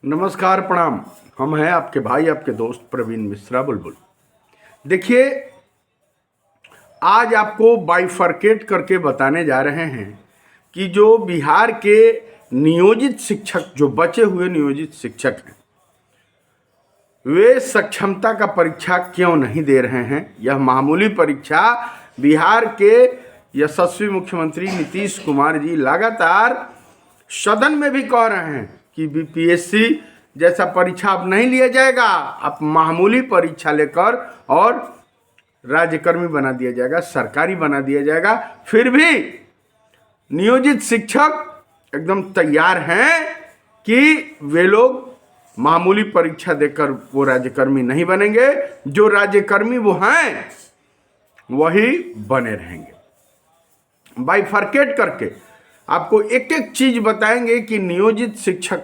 नमस्कार, प्रणाम। हम हैं आपके भाई, आपके दोस्त प्रवीण मिश्रा बुलबुल। देखिए, आज आपको बाइफरकेट करके बताने जा रहे हैं कि जो बिहार के नियोजित शिक्षक, जो बचे हुए नियोजित शिक्षक हैं, वे सक्षमता का परीक्षा क्यों नहीं दे रहे हैं। यह मामूली परीक्षा बिहार के यशस्वी मुख्यमंत्री नीतीश कुमार जी लगातार सदन में भी कह रहे हैं कि बीपीएससी जैसा परीक्षा अब नहीं लिया जाएगा, अब मामूली परीक्षा लेकर और राज्यकर्मी बना दिया जाएगा, सरकारी बना दिया जाएगा। फिर भी नियोजित शिक्षक एकदम तैयार हैं कि वे लोग मामूली परीक्षा देकर वो राज्यकर्मी नहीं बनेंगे, जो राज्यकर्मी वो हैं वही बने रहेंगे। बाइफरकेट करके आपको एक एक चीज बताएंगे कि नियोजित शिक्षक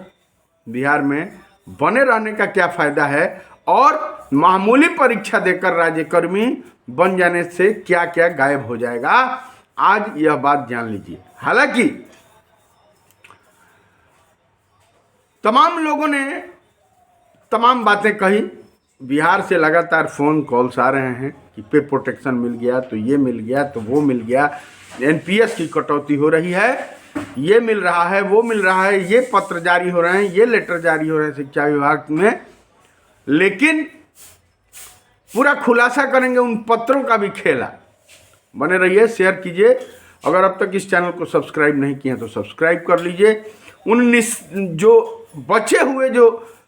बिहार में बने रहने का क्या फायदा है और मामूली परीक्षा देकर राज्यकर्मी बन जाने से क्या क्या गायब हो जाएगा। आज यह बात जान लीजिए। हालांकि तमाम लोगों ने तमाम बातें कही, बिहार से लगातार फोन कॉल्स आ रहे हैं कि पे प्रोटेक्शन मिल गया तो ये मिल गया तो वो मिल गया, एनपीएस की कटौती हो रही है, ये मिल रहा है वो मिल रहा है, ये पत्र जारी हो रहे हैं, ये लेटर जारी हो रहे हैं शिक्षा विभाग में। लेकिन पूरा खुलासा करेंगे उन पत्रों का भी खेला। बने रहिए, शेयर कीजिए। अगर अब तक इस चैनल को सब्सक्राइब नहीं किए तो सब्सक्राइब कर लीजिए। उन जो बचे हुए जो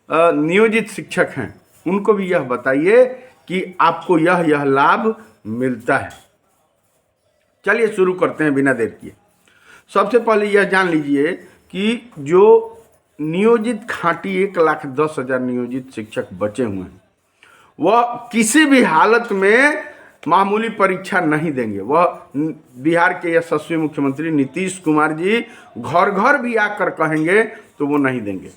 नियोजित शिक्षक हैं उनको भी यह बताइए कि आपको यह लाभ मिलता है। चलिए शुरू करते हैं बिना देर किए। सबसे पहले यह जान लीजिए कि जो नियोजित खांटी 1,10,000 नियोजित शिक्षक बचे हुए हैं वह किसी भी हालत में मामूली परीक्षा नहीं देंगे। वह बिहार के यशस्वी मुख्यमंत्री नीतीश कुमार जी घर घर भी आकर कहेंगे तो वो नहीं देंगे।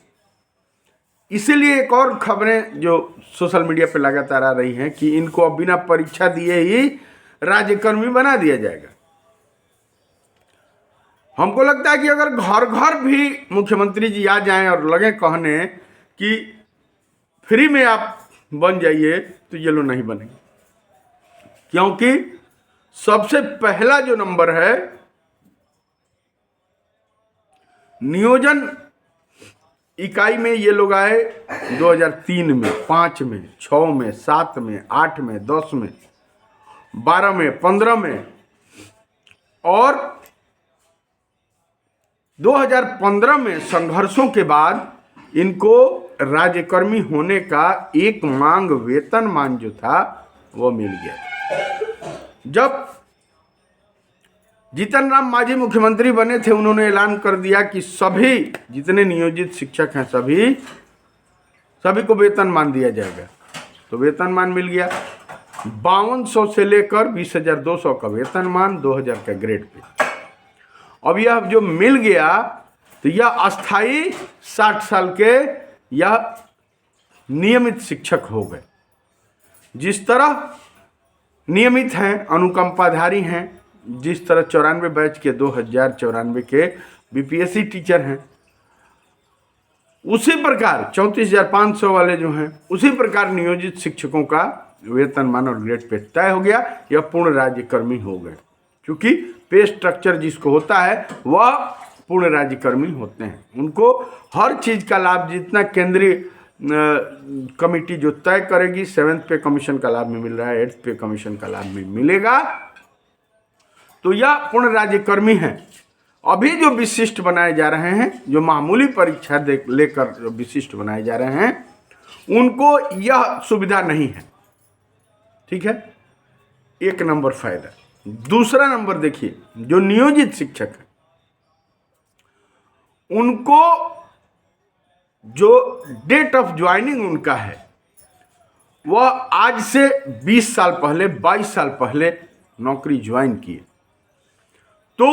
इसीलिए एक और खबरें जो सोशल मीडिया पे लगातार आ रही हैं कि इनको अब बिना परीक्षा दिए ही राज्यकर्मी बना दिया जाएगा। हमको लगता है कि अगर घर घर भी मुख्यमंत्री जी आ जाएं और लगे कहने कि फ्री में आप बन जाइए तो ये लोग नहीं बनेंगे, क्योंकि सबसे पहला जो नंबर है नियोजन इकाई में ये लोग आए 2003 में, 5 में, 6 में, 7 में, 8 में, 10 में, 12 में, 15 में और 2015 में संघर्षों के बाद इनको राज्यकर्मी होने का एक मांग वेतनमान जो था वो मिल गया। जब जीतन राम मांझी मुख्यमंत्री बने थे उन्होंने ऐलान कर दिया कि सभी जितने नियोजित शिक्षक हैं सभी को वेतनमान दिया जाएगा। तो वेतनमान मिल गया 5200 से लेकर 20,200 का वेतनमान, 2000 का ग्रेड पे। अब यह जो मिल गया तो यह अस्थाई 60 साल के यह नियमित शिक्षक हो गए। जिस तरह नियमित हैं, अनुकंपाधारी हैं, जिस तरह 94 बैच के 2094 के बीपीएससी टीचर हैं, उसी प्रकार 34,500 वाले जो हैं उसी प्रकार नियोजित शिक्षकों का वेतनमान और ग्रेड पे तय हो गया। यह पूर्ण राज्यकर्मी हो गए, क्योंकि पे स्ट्रक्चर जिसको होता है वह पूर्ण राज्यकर्मी होते हैं। उनको हर चीज का लाभ, जितना केंद्रीय कमेटी जो तय करेगी, 7th पे कमीशन का लाभ में मिल रहा है, 8th पे कमीशन का लाभ में मिलेगा, तो यह पूर्ण राज्यकर्मी हैं। अभी जो विशिष्ट बनाए जा रहे हैं, जो मामूली परीक्षा लेकर जो विशिष्ट बनाए जा रहे हैं, उनको यह सुविधा नहीं है। ठीक है, एक नंबर फायदा। दूसरा नंबर देखिए, जो नियोजित शिक्षक है उनको जो डेट ऑफ ज्वाइनिंग उनका है वह आज से 20 साल पहले, 22 साल पहले नौकरी ज्वाइन किए, तो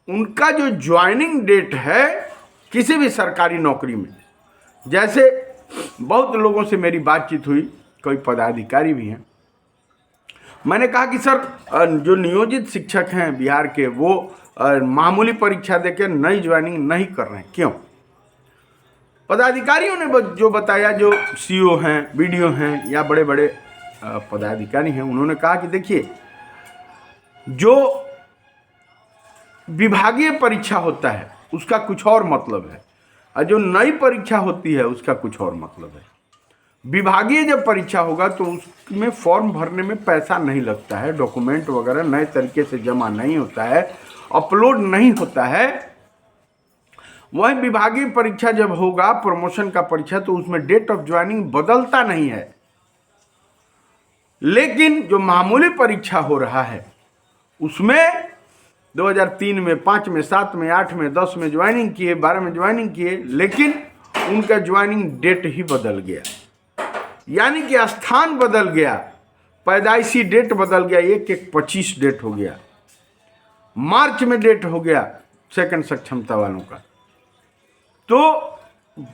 उनका जो ज्वाइनिंग डेट है किसी भी सरकारी नौकरी में, जैसे बहुत लोगों से मेरी बातचीत हुई, कोई पदाधिकारी भी हैं, मैंने कहा कि सर जो नियोजित शिक्षक हैं बिहार के वो मामूली परीक्षा देकर नई ज्वाइनिंग नहीं कर रहे हैं, क्यों? पदाधिकारियों ने जो बताया, जो सीईओ हैं, बीडीओ हैं या बड़े बड़े पदाधिकारी हैं, उन्होंने कहा कि देखिए, जो विभागीय परीक्षा होता है उसका कुछ और मतलब है, और जो नई परीक्षा होती है उसका कुछ और मतलब है। विभागीय जब परीक्षा होगा तो उसमें फॉर्म भरने में पैसा नहीं लगता है, डॉक्यूमेंट वगैरह नए तरीके से जमा नहीं होता है, अपलोड नहीं होता है। वह विभागीय परीक्षा जब होगा, प्रमोशन का परीक्षा, तो उसमें डेट ऑफ ज्वाइनिंग बदलता नहीं है। लेकिन जो मामूली परीक्षा हो रहा है उसमें 2003 में, 5 में, 7 में, 8 में, 10 में ज्वाइनिंग किए, 12 में ज्वाइनिंग किए, लेकिन उनका ज्वाइनिंग डेट ही बदल गया, यानी कि स्थान बदल गया, पैदाइशी डेट बदल गया। 1/1/25 डेट हो गया, मार्च में डेट हो गया सेकंड सक्षमता वालों का। तो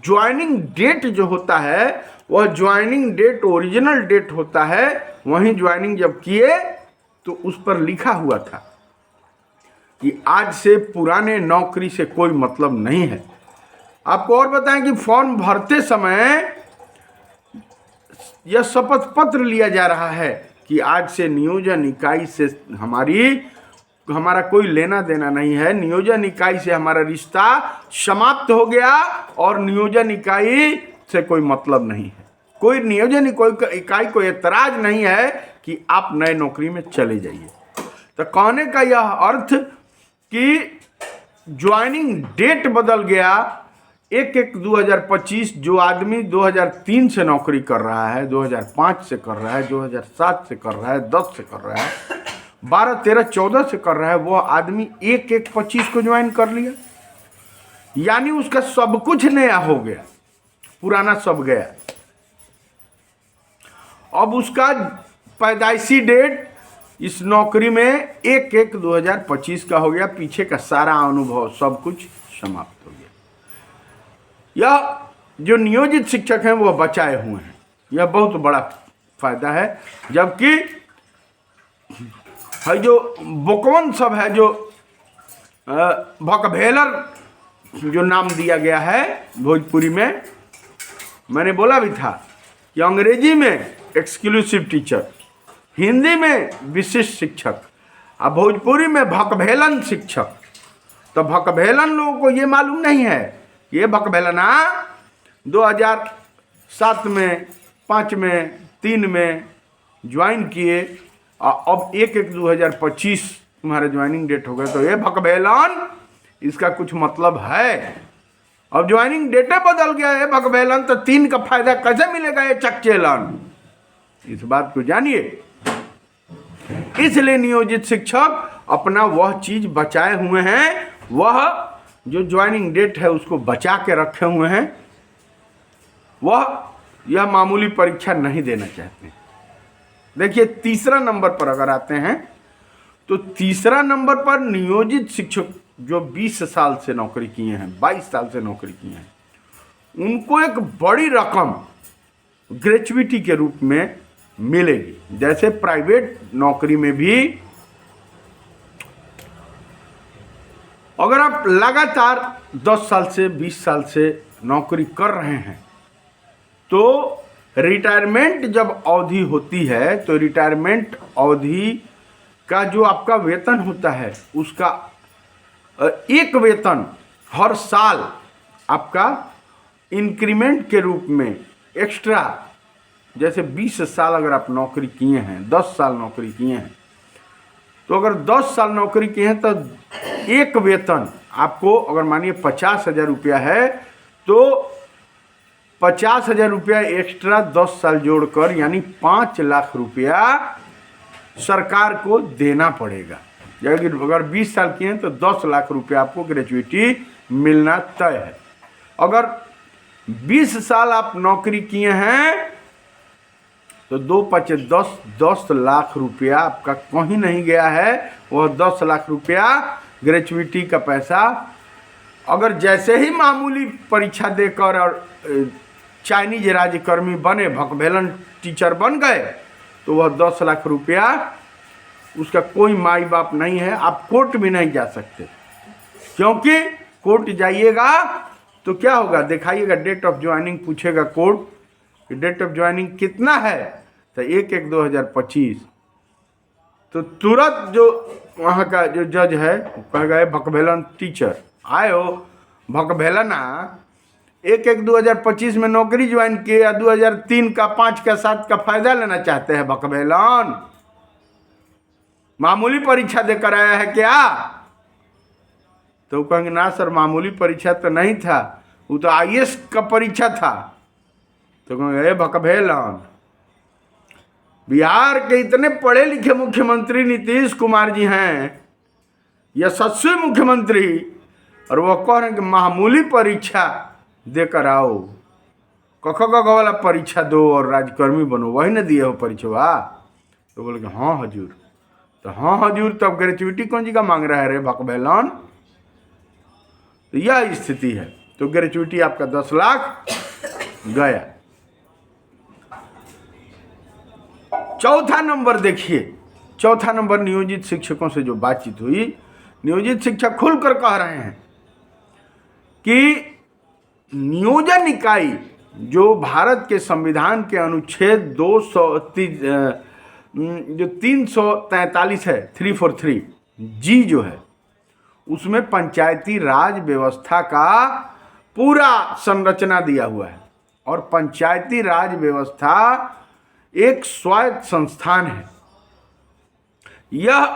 ज्वाइनिंग डेट जो होता है वह ज्वाइनिंग डेट ओरिजिनल डेट होता है। वहीं ज्वाइनिंग जब किए तो उस पर लिखा हुआ था कि आज से पुराने नौकरी से कोई मतलब नहीं है। आपको और बताएं कि फॉर्म भरते समय यह शपथ पत्र लिया जा रहा है कि आज से नियोजन इकाई से हमारा कोई लेना देना नहीं है, नियोजन इकाई से हमारा रिश्ता समाप्त हो गया और नियोजन इकाई से कोई मतलब नहीं है। कोई नियोजन इकाई को एतराज नहीं है कि आप नए नौकरी में चले जाइए। तो कहने का यह अर्थ कि ज्वाइनिंग डेट बदल गया। 1/1/2025 जो आदमी 2003 से नौकरी कर रहा है, 2005 से कर रहा है, 2007 से कर रहा है, 10 से कर रहा है, 12, 13, 14 से कर रहा है, वो आदमी 1/1/25 को ज्वाइन कर लिया, यानी उसका सब कुछ नया हो गया, पुराना सब गया। अब उसका पैदाइशी डेट इस नौकरी में 1/1/2025 का हो गया, पीछे का सारा अनुभव सब कुछ समाप्त हो गया। यह जो नियोजित शिक्षक हैं वो बचाए हुए हैं, यह बहुत बड़ा फायदा है। जबकि है जो बुकवन सब है, जो भकभेलर जो नाम दिया गया है भोजपुरी में, मैंने बोला भी था कि अंग्रेजी में एक्सक्लूसिव टीचर, हिंदी में विशिष्ट शिक्षक, और भोजपुरी में भकभेलन शिक्षक। तो भकभेलन लोगों को ये मालूम नहीं है, ये भकभेलना 2007 में, 5 में, 3 में ज्वाइन किए और अब 1/1/2025 तुम्हारा ज्वाइनिंग डेट हो गया, तो ये भकभेलन, इसका कुछ मतलब है। अब ज्वाइनिंग डेटे बदल गया है भकभेलन, तो 3 का फायदा कैसे मिलेगा ये चकचेलन? इस बात को जानिए। इसलिए नियोजित शिक्षक अपना वह चीज बचाए हुए हैं, वह जो ज्वाइनिंग डेट है उसको बचा के रखे हुए हैं, वह यह मामूली परीक्षा नहीं देना चाहते। देखिए, तीसरा नंबर पर अगर आते हैं तो तीसरा नंबर पर नियोजित शिक्षक जो 20 साल से नौकरी किए हैं, 22 साल से नौकरी किए हैं, उनको एक बड़ी रकम ग्रेचुइटी के रूप में मिलेगी। जैसे प्राइवेट नौकरी में भी अगर आप लगातार 10 साल से 20 साल से नौकरी कर रहे हैं तो रिटायरमेंट जब अवधि होती है तो रिटायरमेंट अवधि का जो आपका वेतन होता है उसका एक वेतन हर साल आपका इंक्रीमेंट के रूप में एक्स्ट्रा, जैसे 20 साल अगर आप नौकरी किए हैं, 10 साल नौकरी किए हैं, तो अगर 10 साल नौकरी किए हैं तो एक वेतन आपको, अगर मानिए 50,000 रुपया है तो 50,000 रुपया एक्स्ट्रा 10 साल जोड़कर यानी 5 लाख रुपया सरकार को देना पड़ेगा। अगर 20 साल किए हैं तो 10 लाख रुपया आपको ग्रेचुइटी मिलना तय है। अगर 20 साल आप नौकरी किए हैं तो 2×5=10 लाख रुपया आपका कहीं नहीं गया है। वह 10 लाख रुपया ग्रेचुइटी का पैसा अगर जैसे ही मामूली परीक्षा देकर और चाइनीज राज्यकर्मी बने, भकभेलन टीचर बन गए, तो वह 10 लाख रुपया उसका कोई माई बाप नहीं है। आप कोर्ट भी नहीं जा सकते, क्योंकि कोर्ट जाइएगा तो क्या होगा, दिखाइएगा डेट ऑफ ज्वाइनिंग, पूछेगा कोड कि डेट ऑफ ज्वाइनिंग कितना है, तो 1/1/2025। तो तुरंत जो वहाँ का जो जज है कहेगा भकभेलन टीचर आए हो, भकभेलना 1/1/2025 में नौकरी ज्वाइन किए या 2003 का 5 का 7 का फायदा लेना चाहते हैं भकभेलन? मामूली परीक्षा देकर आया है क्या? तो कहेंगे ना सर मामूली परीक्षा तो नहीं था, वो तो IAS का परीक्षा था। तो कहेंगे भकभेलन, बिहार के इतने पढ़े लिखे मुख्यमंत्री नीतीश कुमार जी हैं, यशस्वी मुख्यमंत्री, और वो कह रहे हैं कि मामूली परीक्षा देकर आओ, कख ग वाला परीक्षा दो और राजकर्मी बनो, वही न दिए हो परीक्षा? तो बोले कि हाँ हजूर। तो हाँ हजूर, तब ग्रेचुइटी कौन जी का मांग रहा है रे भकभेलन? तो यह स्थिति है। तो ग्रेचुइटी आपका 10 लाख गया। चौथा नंबर देखिए, चौथा नंबर नियोजित शिक्षकों से जो बातचीत हुई, नियोजित शिक्षक खुलकर कह रहे हैं कि नियोजन इकाई जो भारत के संविधान के अनुच्छेद 343 है, 343 जी जो है, उसमें पंचायती राज व्यवस्था का पूरा संरचना दिया हुआ है। और पंचायती राज व्यवस्था एक स्वायत्त संस्थान है। यह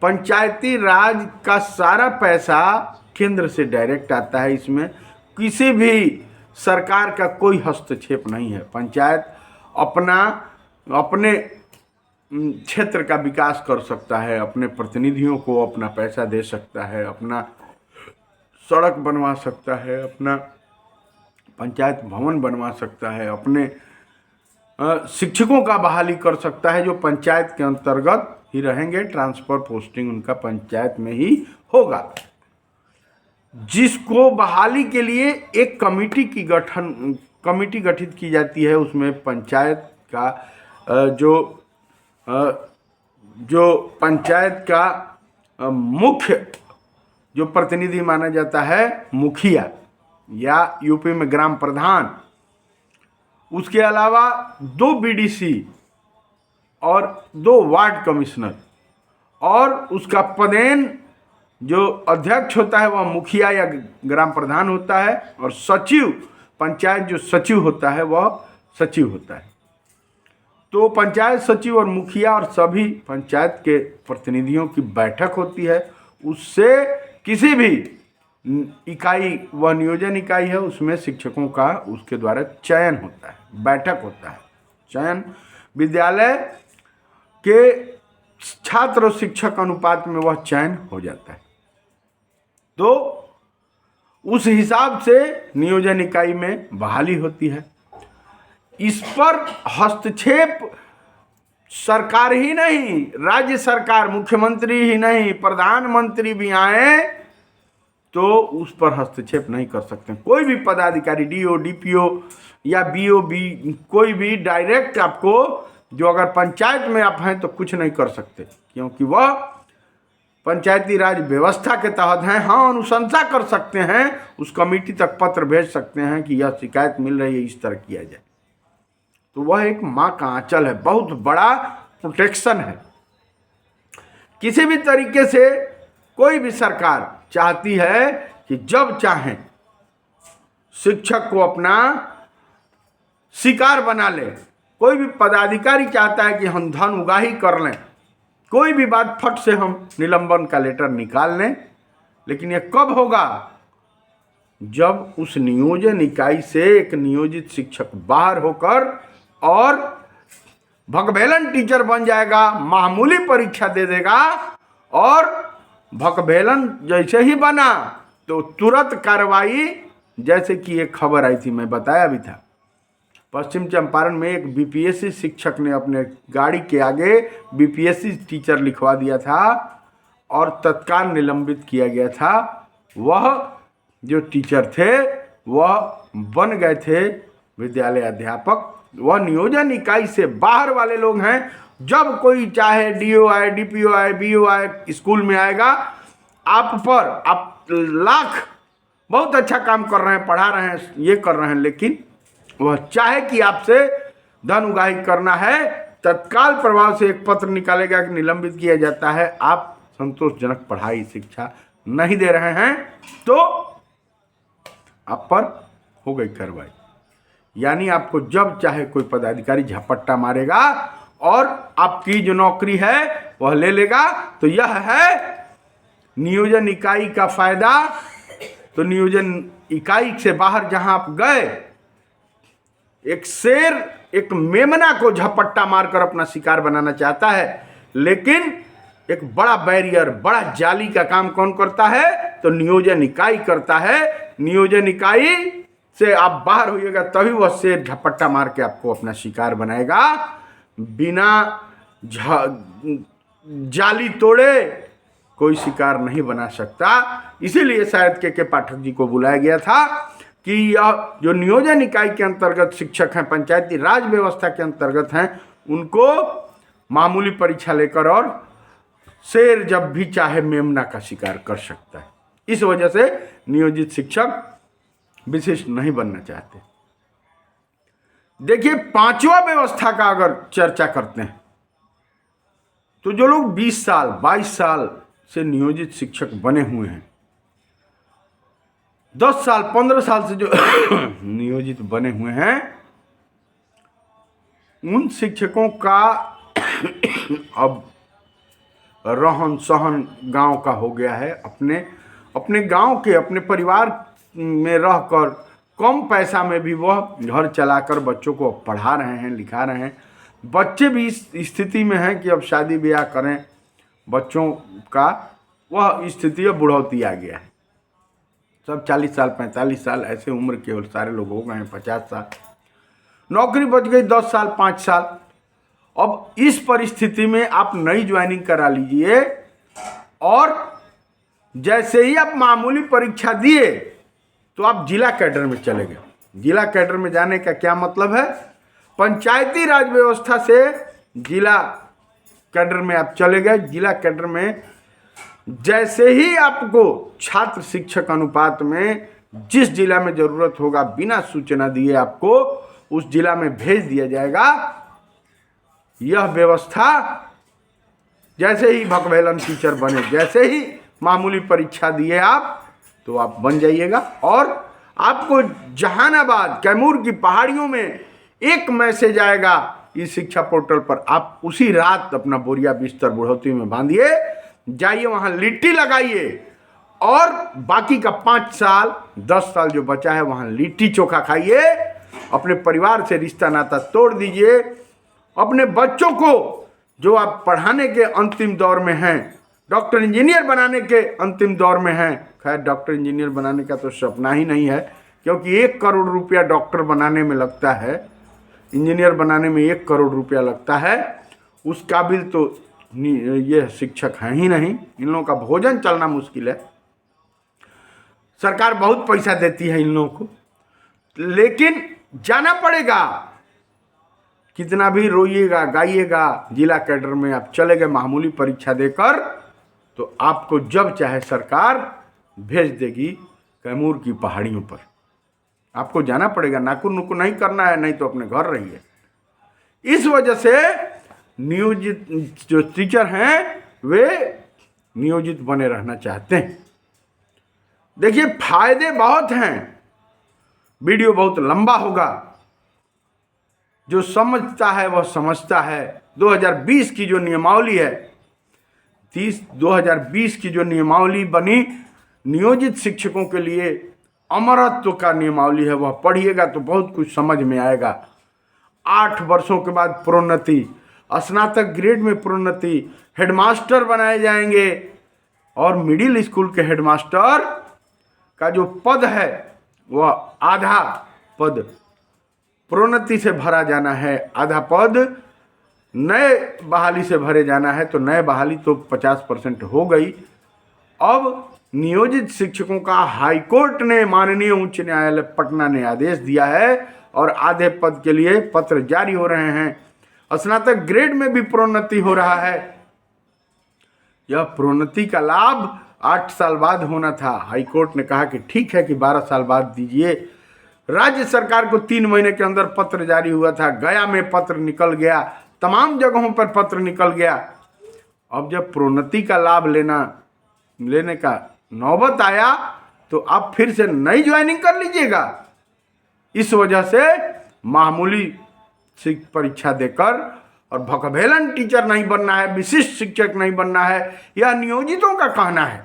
पंचायती राज का सारा पैसा केंद्र से डायरेक्ट आता है। इसमें किसी भी सरकार का कोई हस्तक्षेप नहीं है। पंचायत अपने क्षेत्र का विकास कर सकता है, अपने प्रतिनिधियों को अपना पैसा दे सकता है, अपना सड़क बनवा सकता है, अपना पंचायत भवन बनवा सकता है, अपने शिक्षकों का बहाली कर सकता है जो पंचायत के अंतर्गत ही रहेंगे। ट्रांसफर पोस्टिंग उनका पंचायत में ही होगा। जिसको बहाली के लिए एक कमेटी गठित की जाती है, उसमें पंचायत का जो पंचायत का मुख्य जो प्रतिनिधि माना जाता है मुखिया या यूपी में ग्राम प्रधान, उसके अलावा 2 BDC और 2 वार्ड कमिश्नर, और उसका पदेन जो अध्यक्ष होता है वह मुखिया या ग्राम प्रधान होता है, और सचिव, पंचायत जो सचिव होता है वह सचिव होता है। तो पंचायत सचिव और मुखिया और सभी पंचायत के प्रतिनिधियों की बैठक होती है। उससे किसी भी इकाई, वह नियोजन इकाई है, उसमें शिक्षकों का उसके द्वारा चयन होता है, बैठक होता है, चयन विद्यालय के छात्र और शिक्षक अनुपात में वह चयन हो जाता है। तो उस हिसाब से नियोजन इकाई में बहाली होती है। इस पर हस्तक्षेप सरकार ही नहीं, राज्य सरकार, मुख्यमंत्री ही नहीं, प्रधानमंत्री भी आए तो उस पर हस्तक्षेप नहीं कर सकते। कोई भी पदाधिकारी, DO, DPO या BOB, कोई भी डायरेक्ट आपको, जो अगर पंचायत में आप हैं तो कुछ नहीं कर सकते, क्योंकि वह पंचायती राज व्यवस्था के तहत हैं। हाँ, अनुशंसा कर सकते हैं, उस कमेटी तक पत्र भेज सकते हैं कि यह शिकायत मिल रही है, इस तरह किया जाए। तो वह एक माँ का आंचल है, बहुत बड़ा प्रोटेक्शन है। किसी भी तरीके से कोई भी सरकार चाहती है कि जब चाहें शिक्षक को अपना शिकार बना ले। कोई भी पदाधिकारी चाहता है कि हम धन उगाही कर लें, कोई भी बात फट से हम निलंबन का लेटर निकाल लें। लेकिन यह कब होगा? जब उस नियोजन इकाई से एक नियोजित शिक्षक बाहर होकर और भकभेलन टीचर बन जाएगा, मामूली परीक्षा दे देगा, और भकभेलन जैसे ही बना तो तुरंत कार्रवाई। जैसे कि एक खबर आई थी, मैं बताया भी था, पश्चिम चंपारण में एक BPSC शिक्षक ने अपने गाड़ी के आगे BPSC टीचर लिखवा दिया था और तत्काल निलंबित किया गया था। वह जो टीचर थे वह बन गए थे विद्यालय अध्यापक। वह नियोजन इकाई से बाहर वाले लोग हैं। जब कोई चाहे DO आए, DPO आए, BO आए, स्कूल में आएगा, आप लाख बहुत अच्छा काम कर रहे हैं, पढ़ा रहे हैं, ये कर रहे हैं, लेकिन वह चाहे कि आपसे धन उगाही करना है, तत्काल प्रभाव से एक पत्र निकालेगा कि निलंबित किया जाता है, आप संतोषजनक पढ़ाई शिक्षा नहीं दे रहे हैं तो आप पर हो गई कार्रवाई। यानी आपको जब चाहे कोई पदाधिकारी झपट्टा मारेगा और आपकी जो नौकरी है वह ले लेगा। तो यह है नियोजन इकाई का फायदा। तो नियोजन इकाई से बाहर जहां आप गए, एक शेर एक मेमना को झपट्टा मारकर अपना शिकार बनाना चाहता है, लेकिन एक बड़ा बैरियर, बड़ा जाली का काम कौन करता है? तो नियोजन इकाई करता है। नियोजन इकाई से आप बाहर होइएगा तभी वह शेर झपट्टा मार के आपको अपना शिकार बनाएगा। बिना जाली तोड़े कोई शिकार नहीं बना सकता। इसीलिए शायद के पाठक जी को बुलाया गया था कि यह जो नियोजन इकाई के अंतर्गत शिक्षक हैं, पंचायती राज व्यवस्था के अंतर्गत हैं, उनको मामूली परीक्षा लेकर और शेर जब भी चाहे मेमना का शिकार कर सकता है। इस वजह से नियोजित शिक्षक विशिष्ट नहीं बनना चाहते। देखिए, पांचवा व्यवस्था का अगर चर्चा करते हैं तो जो लोग 20 साल 22 साल से नियोजित शिक्षक बने हुए हैं, 10 साल 15 साल से जो नियोजित बने हुए हैं, उन शिक्षकों का अब रहन सहन गांव का हो गया है। अपने गांव के, अपने परिवार में रहकर कम पैसा में भी वह घर चलाकर बच्चों को पढ़ा रहे हैं, लिखा रहे हैं। बच्चे भी इस स्थिति में हैं कि अब शादी ब्याह करें, बच्चों का वह स्थिति अब बुढ़ौती आ गया है। सब 40 साल 45 साल ऐसे उम्र के और सारे लोग हो गए हैं, 50 साल। नौकरी बच गई 10 साल 5 साल। अब इस परिस्थिति में आप नई ज्वाइनिंग करा लीजिए और जैसे ही आप मामूली परीक्षा दिए तो आप जिला कैडर में चले गए। जिला कैडर में जाने का क्या मतलब है? पंचायती राज व्यवस्था से जिला कैडर में आप चले गए। जिला कैडर में जैसे ही आपको छात्र शिक्षक अनुपात में जिस जिला में जरूरत होगा, बिना सूचना दिए आपको उस जिला में भेज दिया जाएगा। यह व्यवस्था जैसे ही भकभेलन टीचर बने, जैसे ही मामूली परीक्षा दिए आप, तो आप बन जाइएगा। और आपको जहानाबाद कैमूर की पहाड़ियों में एक मैसेज आएगा इस शिक्षा पोर्टल पर, आप उसी रात अपना बोरिया बिस्तर बुढ़ौती में बांधिए, जाइए वहाँ लिट्टी लगाइए और बाकी का 5 साल 10 साल जो बचा है वहाँ लिट्टी चोखा खाइए। अपने परिवार से रिश्ता नाता तोड़ दीजिए। अपने बच्चों को जो आप पढ़ाने के अंतिम दौर में हैं, डॉक्टर इंजीनियर बनाने के अंतिम दौर में हैं, खैर डॉक्टर इंजीनियर बनाने का तो सपना ही नहीं है, क्योंकि 1 करोड़ रुपया डॉक्टर बनाने में लगता है, इंजीनियर बनाने में 1 करोड़ रुपया लगता है। उस काबिल तो ये शिक्षक हैं ही नहीं। इन लोगों का भोजन चलना मुश्किल है। सरकार बहुत पैसा देती है इन लोगों को, लेकिन जाना पड़ेगा। कितना भी रोइएगा गाइएगा, जिला कैडर में आप चले गए मामूली परीक्षा देकर, तो आपको जब चाहे सरकार भेज देगी कैमूर की पहाड़ियों पर। आपको जाना पड़ेगा, नाकुर नुकुर नहीं करना है, नहीं तो अपने घर रहिए। इस वजह से नियोजित जो टीचर हैं वे नियोजित बने रहना चाहते हैं। देखिए, फायदे बहुत हैं, वीडियो बहुत लंबा होगा। जो समझता है वह समझता है। 2020 की जो नियमावली है, 2020 की जो नियमावली बनी नियोजित शिक्षकों के लिए, अमरत्व का नियमावली है, वह पढ़िएगा तो बहुत कुछ समझ में आएगा। 8 वर्षों के बाद प्रोन्नति, स्नातक ग्रेड में प्रोन्नति, हेडमास्टर बनाए जाएंगे और मिडिल स्कूल के हेडमास्टर का जो पद है वह आधा पद प्रोन्नति से भरा जाना है, आधा पद नए बहाली से भरे जाना है। तो नए बहाली तो 50% हो गई। अब नियोजित शिक्षकों का हाईकोर्ट ने, माननीय उच्च न्यायालय पटना ने आदेश दिया है और आधे पद के लिए पत्र जारी हो रहे हैं। स्नातक ग्रेड में भी प्रोन्नति हो रहा है। यह प्रोन्नति का लाभ 8 साल बाद होना था। हाई कोर्ट ने कहा कि ठीक है कि 12 साल बाद दीजिए। राज्य सरकार को 3 महीने के अंदर पत्र जारी हुआ था, गया में पत्र निकल गया, तमाम जगहों पर पत्र निकल गया। अब जब प्रोन्नति का लाभ लेने का नौबत आया तो आप फिर से नई ज्वाइनिंग कर लीजिएगा। इस वजह से मामूली परीक्षा देकर और भकभेलन टीचर नहीं बनना है, विशिष्ट शिक्षक नहीं बनना है। यह नियोजितों का कहना है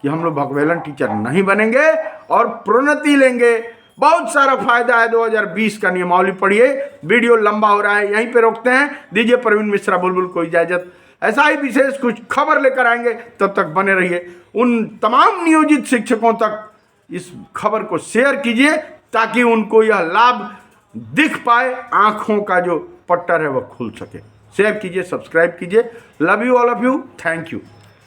कि हम लोग भकभेलन टीचर नहीं बनेंगे और प्रोन्नति लेंगे। बहुत सारा फायदा है। 2020 का नियमावली पढ़िए। वीडियो लंबा हो रहा है, यहीं पे रोकते हैं। दीजिए प्रवीण मिश्रा बुलबुल को इजाजत। ऐसा ही विशेष कुछ खबर लेकर आएंगे, तब तक बने रहिए। उन तमाम नियोजित शिक्षकों तक इस खबर को शेयर कीजिए ताकि उनको यह लाभ दिख पाए, आंखों का जो पट्टर है वह खुल सके। शेयर कीजिए, सब्सक्राइब कीजिए। Love you all of you, thank you.